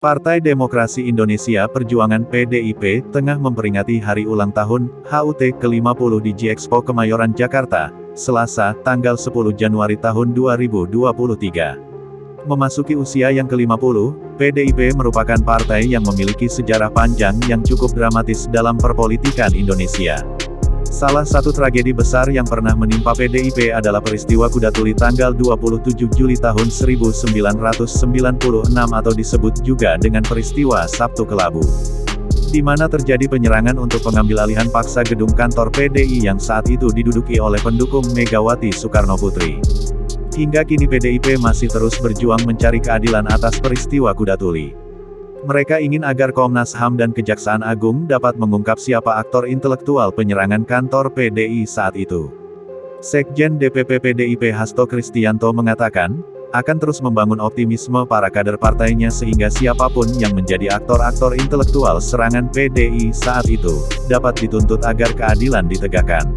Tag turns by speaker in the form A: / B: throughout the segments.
A: Partai Demokrasi Indonesia Perjuangan (PDIP) tengah memperingati hari ulang tahun HUT ke-50 di G-Expo Kemayoran, Jakarta, Selasa, tanggal 10 Januari tahun 2023. Memasuki usia yang ke-50, PDIP merupakan partai yang memiliki sejarah panjang yang cukup dramatis dalam perpolitikan Indonesia. Salah satu tragedi besar yang pernah menimpa PDIP adalah peristiwa Kuda Tuli tanggal 27 Juli tahun 1996 atau disebut juga dengan peristiwa Sabtu Kelabu, di mana terjadi penyerangan untuk pengambilalihan paksa gedung kantor PDI yang saat itu diduduki oleh pendukung Megawati Soekarnoputri. Hingga kini PDIP masih terus berjuang mencari keadilan atas peristiwa Kuda Tuli. Mereka ingin agar Komnas HAM dan Kejaksaan Agung dapat mengungkap siapa aktor intelektual penyerangan kantor PDI saat itu. Sekjen DPP PDIP Hasto Kristianto mengatakan, akan terus membangun optimisme para kader partainya sehingga siapapun yang menjadi aktor-aktor intelektual serangan PDI saat itu, dapat dituntut agar keadilan ditegakkan.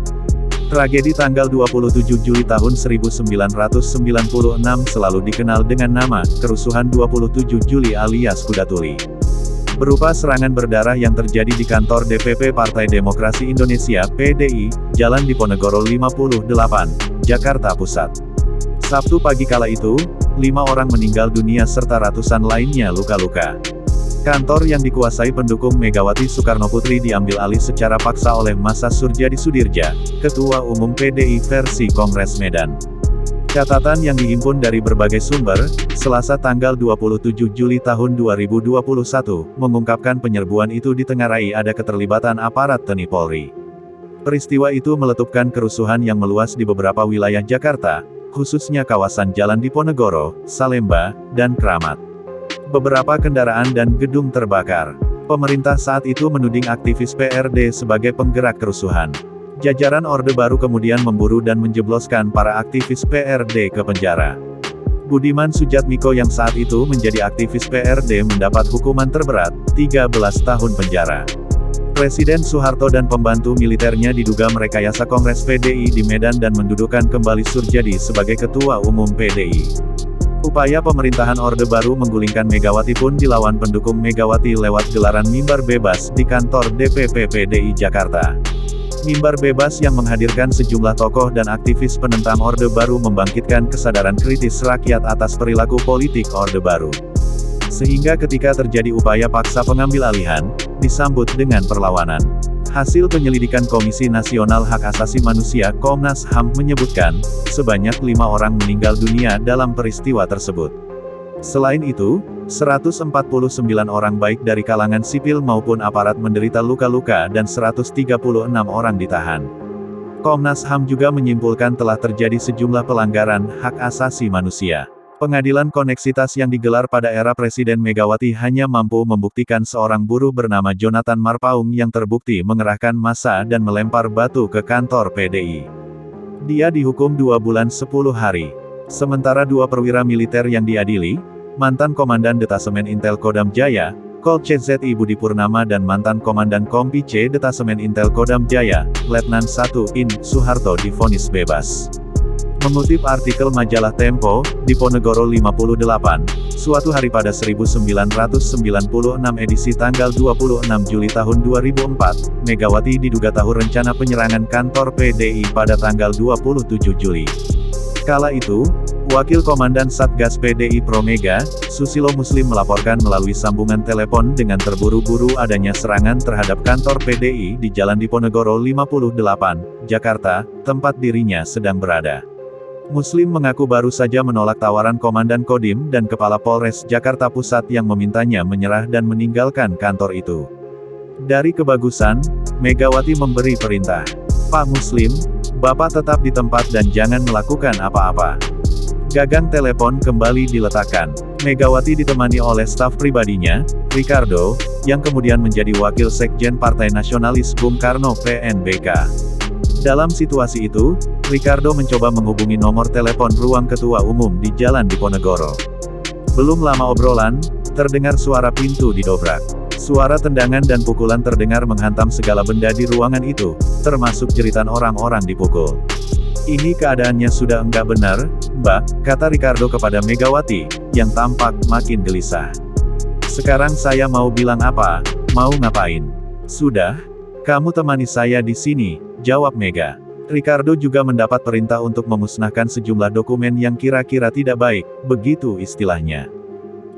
A: Tragedi tanggal 27 Juli tahun 1996 selalu dikenal dengan nama, Kerusuhan 27 Juli alias Kuda Tuli. Berupa serangan berdarah yang terjadi di kantor DPP Partai Demokrasi Indonesia (PDI), Jalan Diponegoro 58, Jakarta Pusat. Sabtu pagi kala itu, 5 orang meninggal dunia serta ratusan lainnya luka-luka. Kantor yang dikuasai pendukung Megawati Soekarnoputri diambil alih secara paksa oleh massa Surjadi Sudirja, Ketua Umum PDI versi Kongres Medan. Catatan yang dihimpun dari berbagai sumber, Selasa tanggal 27 Juli tahun 2021, mengungkapkan penyerbuan itu ditengarai ada keterlibatan aparat TNI Polri. Peristiwa itu meletupkan kerusuhan yang meluas di beberapa wilayah Jakarta, khususnya kawasan Jalan Diponegoro, Salemba, dan Kramat. Beberapa kendaraan dan gedung terbakar. Pemerintah saat itu menuding aktivis PRD sebagai penggerak kerusuhan. Jajaran Orde Baru kemudian memburu dan menjebloskan para aktivis PRD ke penjara. Budiman Sujatmiko yang saat itu menjadi aktivis PRD mendapat hukuman terberat, 13 tahun penjara. Presiden Soeharto dan pembantu militernya diduga merekayasa Kongres PDI di Medan dan mendudukan kembali Surjadi sebagai Ketua Umum PDI. Upaya pemerintahan Orde Baru menggulingkan Megawati pun dilawan pendukung Megawati lewat gelaran mimbar bebas di kantor DPP PDI Jakarta. Mimbar bebas yang menghadirkan sejumlah tokoh dan aktivis penentang Orde Baru membangkitkan kesadaran kritis rakyat atas perilaku politik Orde Baru. Sehingga ketika terjadi upaya paksa pengambil alihan, disambut dengan perlawanan. Hasil penyelidikan Komisi Nasional Hak Asasi Manusia (Komnas HAM) menyebutkan, sebanyak 5 orang meninggal dunia dalam peristiwa tersebut. Selain itu, 149 orang baik dari kalangan sipil maupun aparat menderita luka-luka dan 136 orang ditahan. Komnas HAM juga menyimpulkan telah terjadi sejumlah pelanggaran hak asasi manusia. Pengadilan koneksitas yang digelar pada era Presiden Megawati hanya mampu membuktikan seorang buruh bernama Jonathan Marpaung yang terbukti mengerahkan massa dan melempar batu ke kantor PDI. Dia dihukum 2 bulan 10 hari. Sementara 2 perwira militer yang diadili, mantan Komandan Detasemen Intel Kodam Jaya, Kol CZI Budi Purnama dan mantan Komandan Kompi C Detasemen Intel Kodam Jaya, Letnan 1 In Soeharto divonis bebas. Mengutip artikel majalah Tempo, Diponegoro 58, suatu hari pada 1996 edisi tanggal 26 Juli tahun 2004, Megawati diduga tahu rencana penyerangan kantor PDI pada tanggal 27 Juli. Kala itu, Wakil Komandan Satgas PDI Promega, Susilo Muslim melaporkan melalui sambungan telepon dengan terburu-buru adanya serangan terhadap kantor PDI di Jalan Diponegoro 58, Jakarta, tempat dirinya sedang berada. Muslim mengaku baru saja menolak tawaran Komandan Kodim dan Kepala Polres Jakarta Pusat yang memintanya menyerah dan meninggalkan kantor itu. Dari kebagusan, Megawati memberi perintah, "Pak Muslim, Bapak tetap di tempat dan jangan melakukan apa-apa." Gagang telepon kembali diletakkan. Megawati ditemani oleh staf pribadinya, Ricardo, yang kemudian menjadi Wakil Sekjen Partai Nasionalis Bung Karno (PNBK). Dalam situasi itu, Ricardo mencoba menghubungi nomor telepon ruang Ketua Umum di Jalan Diponegoro. Belum lama obrolan, terdengar suara pintu didobrak. Suara tendangan dan pukulan terdengar menghantam segala benda di ruangan itu, termasuk jeritan orang-orang dipukul. "Ini keadaannya sudah enggak benar, Mbak," kata Ricardo kepada Megawati, yang tampak makin gelisah. Sekarang saya mau bilang apa, mau ngapain? Sudah, kamu temani saya di sini, jawab Mega. Ricardo juga mendapat perintah untuk memusnahkan sejumlah dokumen yang kira-kira tidak baik, begitu istilahnya.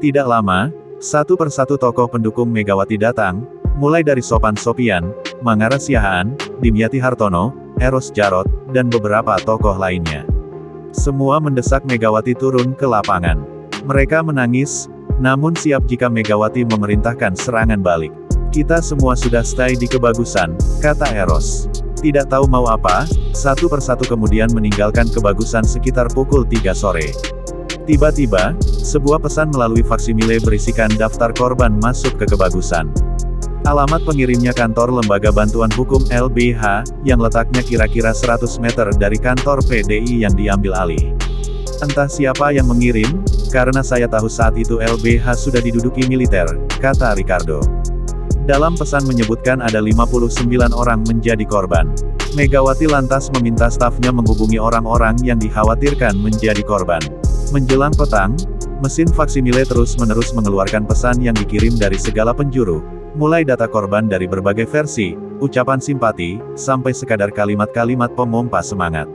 A: Tidak lama, satu persatu tokoh pendukung Megawati datang, mulai dari Sopan Sopian, Mangara Siahaan, Dimyati Hartono, Eros Jarot, dan beberapa tokoh lainnya. Semua mendesak Megawati turun ke lapangan. Mereka menangis, namun siap jika Megawati memerintahkan serangan balik. Kita semua sudah stay di kebagusan, kata Eros. Tidak tahu mau apa, satu persatu kemudian meninggalkan kebagusan sekitar pukul 3 sore. Tiba-tiba, sebuah pesan melalui faksimile berisikan daftar korban masuk ke kebagusan. Alamat pengirimnya kantor Lembaga Bantuan Hukum LBH, yang letaknya kira-kira 100 meter dari kantor PDI yang diambil alih. Entah siapa yang mengirim, karena saya tahu saat itu LBH sudah diduduki militer, kata Ricardo. Dalam pesan menyebutkan ada 59 orang menjadi korban. Megawati lantas meminta stafnya menghubungi orang-orang yang dikhawatirkan menjadi korban. Menjelang petang, mesin faksimile terus-menerus mengeluarkan pesan yang dikirim dari segala penjuru, mulai data korban dari berbagai versi, ucapan simpati, sampai sekadar kalimat-kalimat pemompa semangat.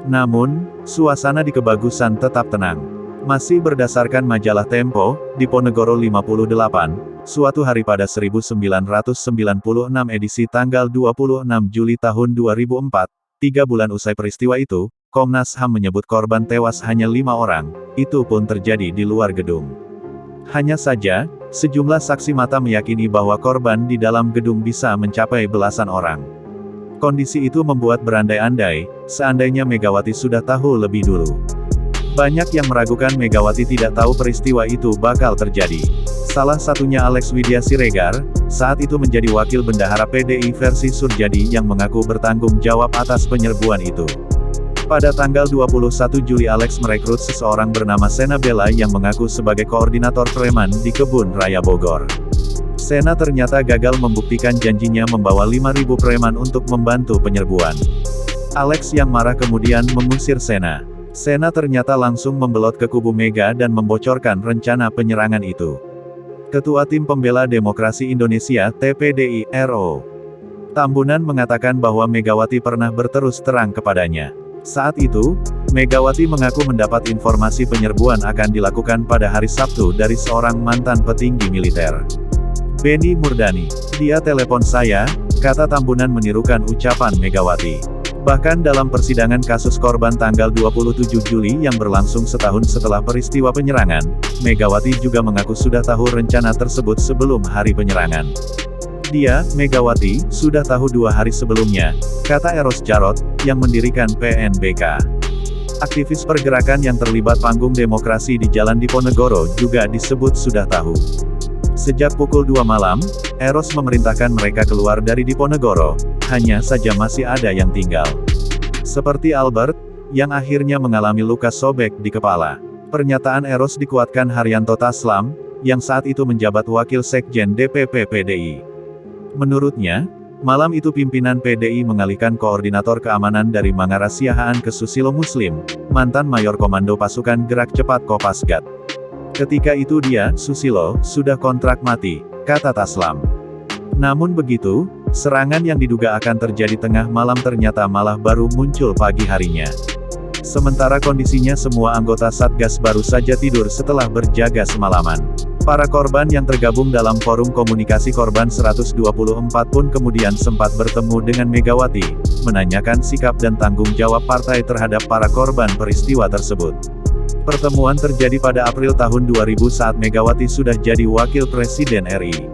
A: Namun, suasana di kebagusan tetap tenang. Masih berdasarkan majalah Tempo, Diponegoro 58, suatu hari pada 1996 edisi tanggal 26 Juli tahun 2004, 3 bulan usai peristiwa itu, Komnas HAM menyebut korban tewas hanya 5 orang, itu pun terjadi di luar gedung. Hanya saja, sejumlah saksi mata meyakini bahwa korban di dalam gedung bisa mencapai belasan orang. Kondisi itu membuat berandai-andai, seandainya Megawati sudah tahu lebih dulu. Banyak yang meragukan Megawati tidak tahu peristiwa itu bakal terjadi. Salah satunya Alex Widya Siregar, saat itu menjadi wakil bendahara PDI versi Surjadi yang mengaku bertanggung jawab atas penyerbuan itu. Pada tanggal 21 Juli Alex merekrut seseorang bernama Sena Bella yang mengaku sebagai koordinator preman di Kebun Raya Bogor. Sena ternyata gagal membuktikan janjinya membawa 5.000 preman untuk membantu penyerbuan. Alex yang marah kemudian mengusir Sena. Sena ternyata langsung membelot ke kubu Mega dan membocorkan rencana penyerangan itu. Ketua Tim Pembela Demokrasi Indonesia (TPDI) RO Tambunan mengatakan bahwa Megawati pernah berterus terang kepadanya. Saat itu, Megawati mengaku mendapat informasi penyerbuan akan dilakukan pada hari Sabtu dari seorang mantan petinggi militer. Benny Murdani. Dia telepon saya, kata Tambunan menirukan ucapan Megawati. Bahkan dalam persidangan kasus korban tanggal 27 Juli yang berlangsung setahun setelah peristiwa penyerangan, Megawati juga mengaku sudah tahu rencana tersebut sebelum hari penyerangan. Dia, Megawati, sudah tahu 2 hari sebelumnya, kata Eros Jarot, yang mendirikan PNBK. Aktivis pergerakan yang terlibat panggung demokrasi di Jalan Diponegoro juga disebut sudah tahu. Sejak pukul 2 malam, Eros memerintahkan mereka keluar dari Diponegoro, hanya saja masih ada yang tinggal. Seperti Albert, yang akhirnya mengalami luka sobek di kepala. Pernyataan Eros dikuatkan Haryanto Taslam, yang saat itu menjabat Wakil Sekjen DPP PDI. Menurutnya, malam itu pimpinan PDI mengalihkan koordinator keamanan dari Mangara Siahaan ke Susilo Muslim, mantan Mayor Komando Pasukan Gerak Cepat Kopasgat. Ketika itu dia, Susilo, sudah kontrak mati, kata Taslam. Namun begitu, serangan yang diduga akan terjadi tengah malam ternyata malah baru muncul pagi harinya. Sementara kondisinya semua anggota Satgas baru saja tidur setelah berjaga semalaman. Para korban yang tergabung dalam Forum Komunikasi Korban 124 pun kemudian sempat bertemu dengan Megawati, menanyakan sikap dan tanggung jawab partai terhadap para korban peristiwa tersebut. Pertemuan terjadi pada April tahun 2000 saat Megawati sudah jadi Wakil Presiden RI.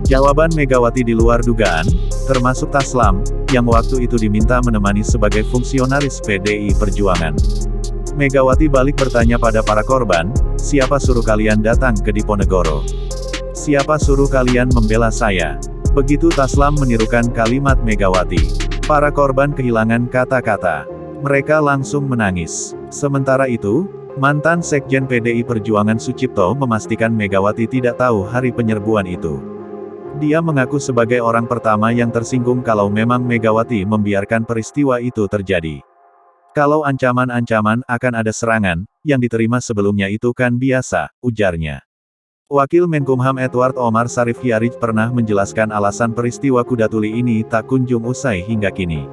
A: Jawaban Megawati di luar dugaan, termasuk Taslam, yang waktu itu diminta menemani sebagai fungsionaris PDI Perjuangan. Megawati balik bertanya pada para korban, siapa suruh kalian datang ke Diponegoro? Siapa suruh kalian membela saya? Begitu Taslam menirukan kalimat Megawati. Para korban kehilangan kata-kata. Mereka langsung menangis. Sementara itu, mantan Sekjen PDI Perjuangan Sucipto memastikan Megawati tidak tahu hari penyerbuan itu. Dia mengaku sebagai orang pertama yang tersinggung kalau memang Megawati membiarkan peristiwa itu terjadi. Kalau ancaman-ancaman akan ada serangan, yang diterima sebelumnya itu kan biasa, ujarnya. Wakil Menkumham Edward Omar Sharif Hiyarij pernah menjelaskan alasan peristiwa kuda tuli ini tak kunjung usai hingga kini.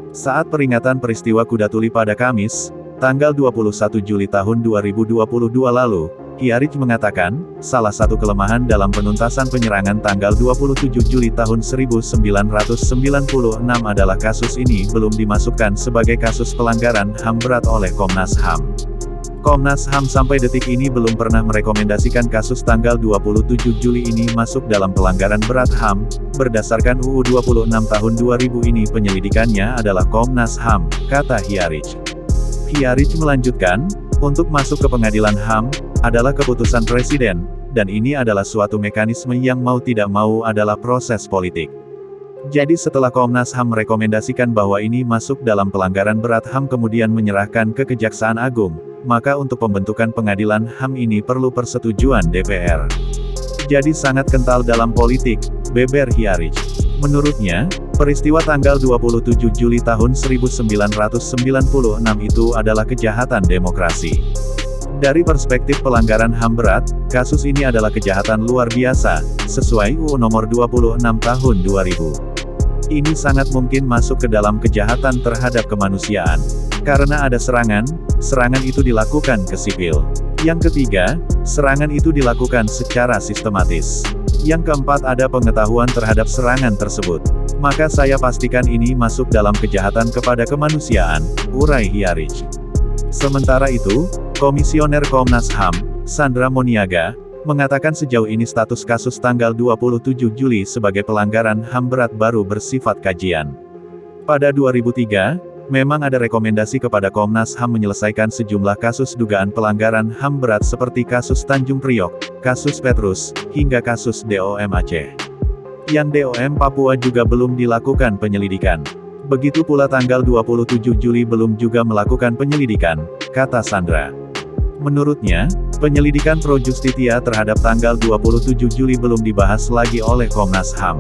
A: Saat peringatan peristiwa kuda tuli pada Kamis, tanggal 21 Juli tahun 2022 lalu, Hiyarij mengatakan, salah satu kelemahan dalam penuntasan penyerangan tanggal 27 Juli tahun 1996 adalah kasus ini belum dimasukkan sebagai kasus pelanggaran HAM berat oleh Komnas HAM. Komnas HAM sampai detik ini belum pernah merekomendasikan kasus tanggal 27 Juli ini masuk dalam pelanggaran berat HAM. Berdasarkan UU 26 tahun 2000 ini penyelidikannya adalah Komnas HAM, kata Hiyarij. Hiyarij melanjutkan, untuk masuk ke pengadilan HAM, adalah keputusan Presiden, dan ini adalah suatu mekanisme yang mau tidak mau adalah proses politik. Jadi setelah Komnas HAM merekomendasikan bahwa ini masuk dalam pelanggaran berat HAM kemudian menyerahkan ke Kejaksaan Agung, maka untuk pembentukan pengadilan HAM ini perlu persetujuan DPR. Jadi sangat kental dalam politik, beber Hiyarij. Menurutnya, peristiwa tanggal 27 Juli tahun 1996 itu adalah kejahatan demokrasi. Dari perspektif pelanggaran HAM berat, kasus ini adalah kejahatan luar biasa, sesuai UU nomor 26 tahun 2000. Ini sangat mungkin masuk ke dalam kejahatan terhadap kemanusiaan. Karena ada serangan itu dilakukan ke sipil. Yang ketiga, serangan itu dilakukan secara sistematis. Yang keempat ada pengetahuan terhadap serangan tersebut. Maka saya pastikan ini masuk dalam kejahatan kepada kemanusiaan, urai Hiyarij. Sementara itu, Komisioner Komnas HAM, Sandra Moniaga, mengatakan sejauh ini status kasus tanggal 27 Juli sebagai pelanggaran HAM berat baru bersifat kajian. Pada 2003, memang ada rekomendasi kepada Komnas HAM menyelesaikan sejumlah kasus dugaan pelanggaran HAM berat seperti kasus Tanjung Priok, kasus Petrus, hingga kasus DOM Aceh. Yang DOM Papua juga belum dilakukan penyelidikan. Begitu pula tanggal 27 Juli belum juga melakukan penyelidikan, kata Sandra. Menurutnya, penyelidikan Pro Justia terhadap tanggal 27 Juli belum dibahas lagi oleh Komnas HAM.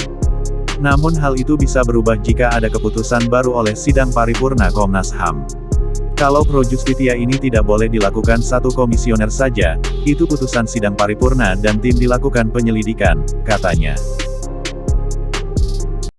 A: Namun hal itu bisa berubah jika ada keputusan baru oleh sidang paripurna Komnas HAM. Kalau Pro Justia ini tidak boleh dilakukan satu komisioner saja, itu putusan sidang paripurna dan tim dilakukan penyelidikan, katanya.